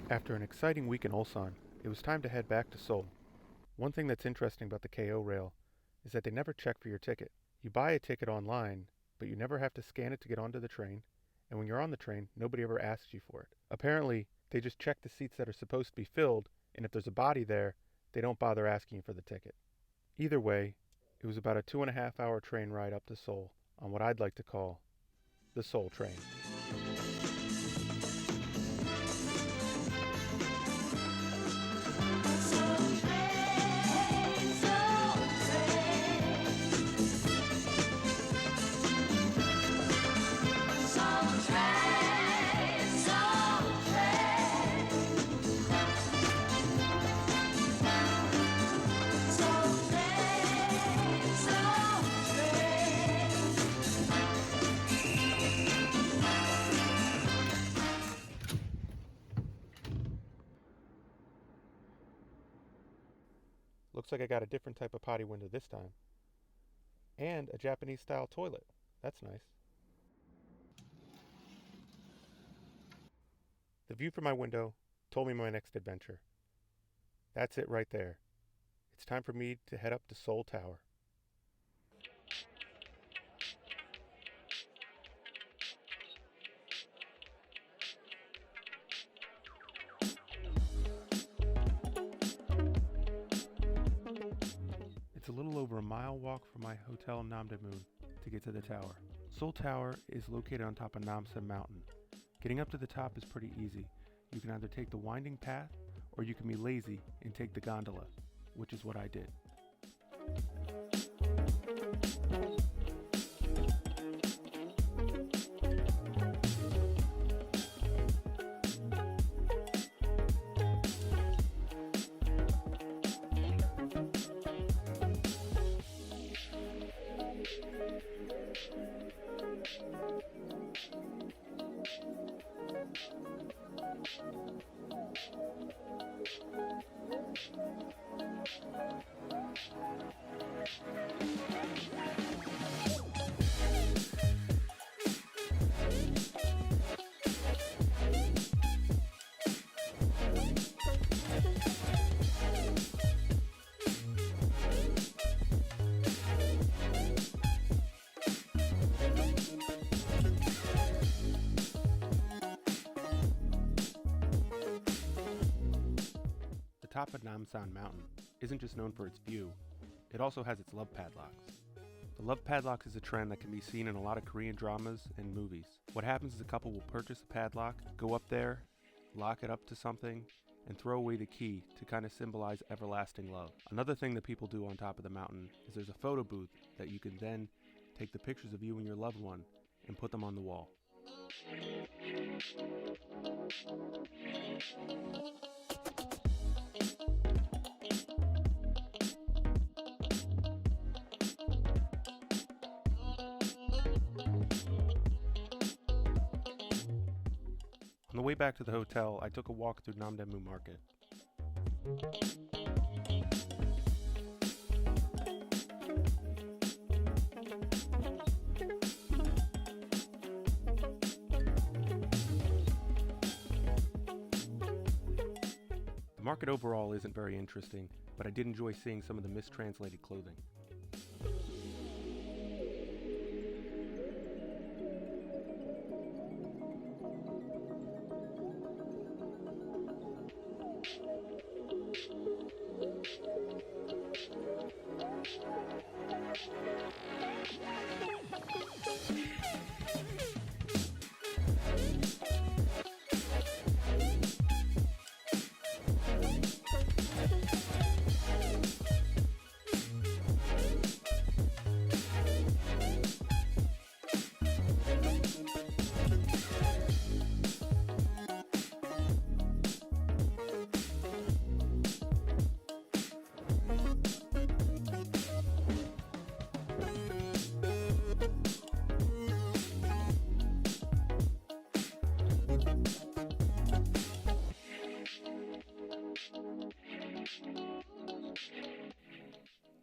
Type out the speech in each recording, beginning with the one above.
After an exciting week in Ulsan, it was time to head back to Seoul. One thing that's interesting about the KO rail is that they never check for your ticket. You buy a ticket online, but you never have to scan it to get onto the train, and when you're on the train, nobody ever asks you for it. Apparently, they just check the seats that are supposed to be filled, and if there's a body there, they don't bother asking you for the ticket. Either way, it was about a 2.5 hour train ride up to Seoul on what I'd like to call the Seoul train. Looks like I got a different type of potty window this time. And a Japanese style toilet. That's nice. The view from my window told me my next adventure. That's it right there. It's time for me to head up to Seoul Tower. It's a little over a mile walk from my hotel in Namdaemun to get to the tower. Seoul Tower is located on top of Namsan Mountain. Getting up to the top is pretty easy. You can either take the winding path or you can be lazy and take the gondola, which is what I did. The top of Namsan Mountain isn't just known for its view, it also has its love padlocks. The love padlocks is a trend that can be seen in a lot of Korean dramas and movies. What happens is a couple will purchase a padlock, go up there, lock it up to something, and throw away the key to kind of symbolize everlasting love. Another thing that people do on top of the mountain is there's a photo booth that you can then take the pictures of you and your loved one and put them on the wall. On the way back to the hotel, I took a walk through Namdaemun Market. The market overall isn't very interesting, but I did enjoy seeing some of the mistranslated clothing.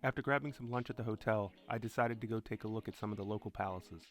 After grabbing some lunch at the hotel, I decided to go take a look at some of the local palaces.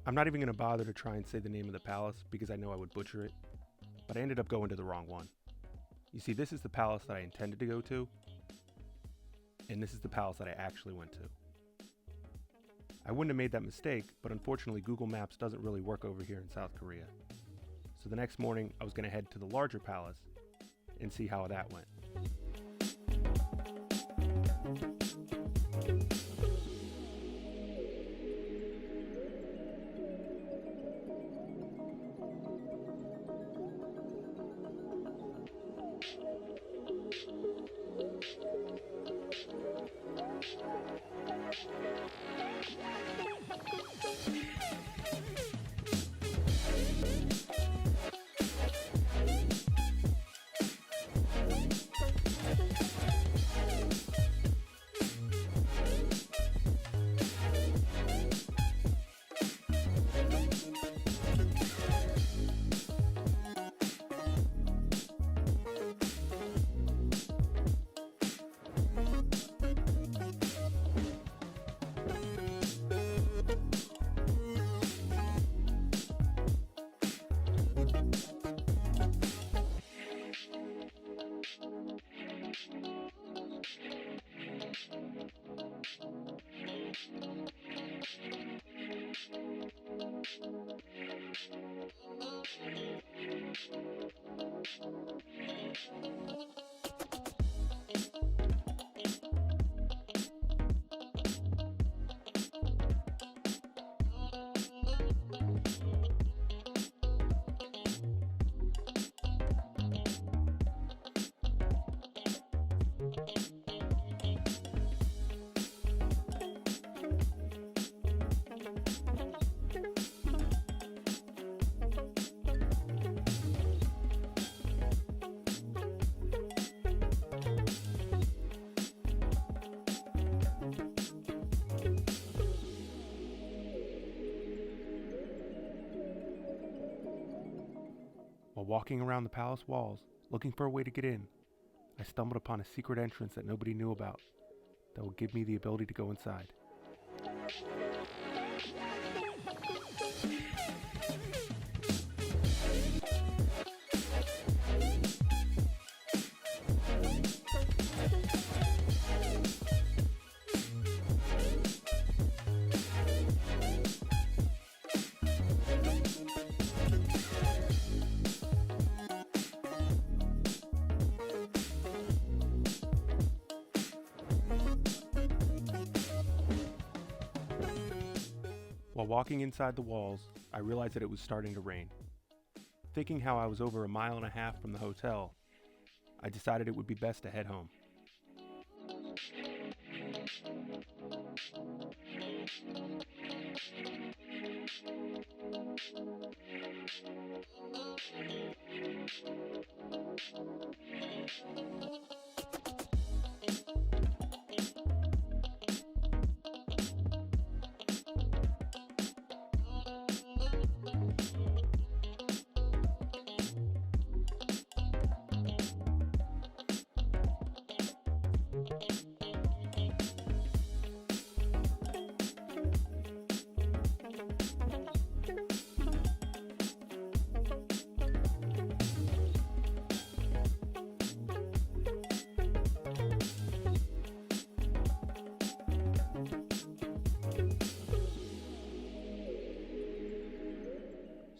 I'm not even going to bother to try and say the name of the palace because I know I would butcher it, but I ended up going to the wrong one. You see, this is the palace that I intended to go to, and this is the palace that I actually went to. I wouldn't have made that mistake, but unfortunately Google Maps doesn't really work over here in South Korea. So the next morning I was going to head to the larger palace and see how that went. While walking around the palace walls, looking for a way to get in, I stumbled upon a secret entrance that nobody knew about that would give me the ability to go inside. While walking inside the walls, I realized that it was starting to rain. Thinking how I was over a mile and a half from the hotel, I decided it would be best to head home.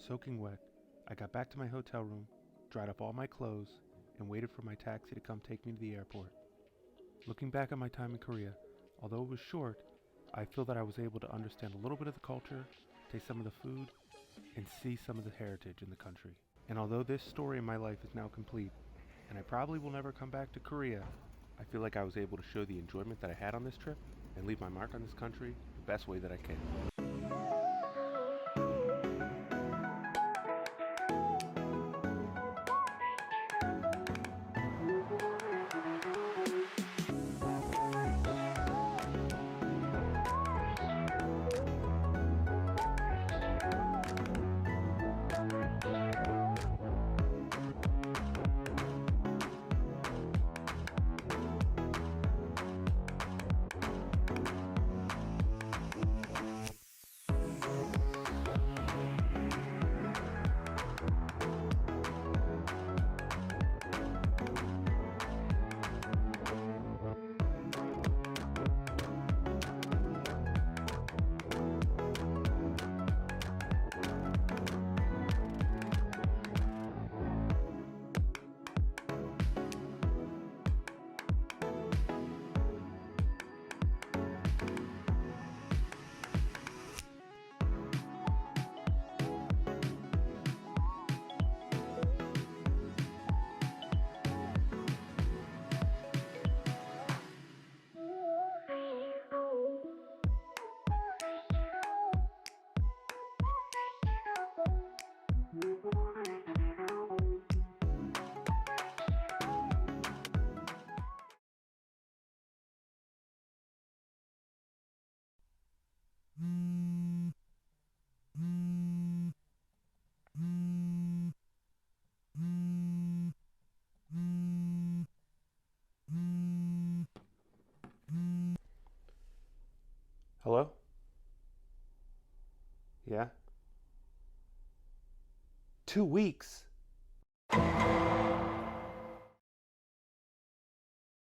Soaking wet, I got back to my hotel room, dried off all my clothes, and waited for my taxi to come take me to the airport. Looking back at my time in Korea, although it was short, I feel that I was able to understand a little bit of the culture, taste some of the food, and see some of the heritage in the country. And although this story in my life is now complete, and I probably will never come back to Korea, I feel like I was able to show the enjoyment that I had on this trip and leave my mark on this country the best way that I can. Hello? Yeah? 2 weeks?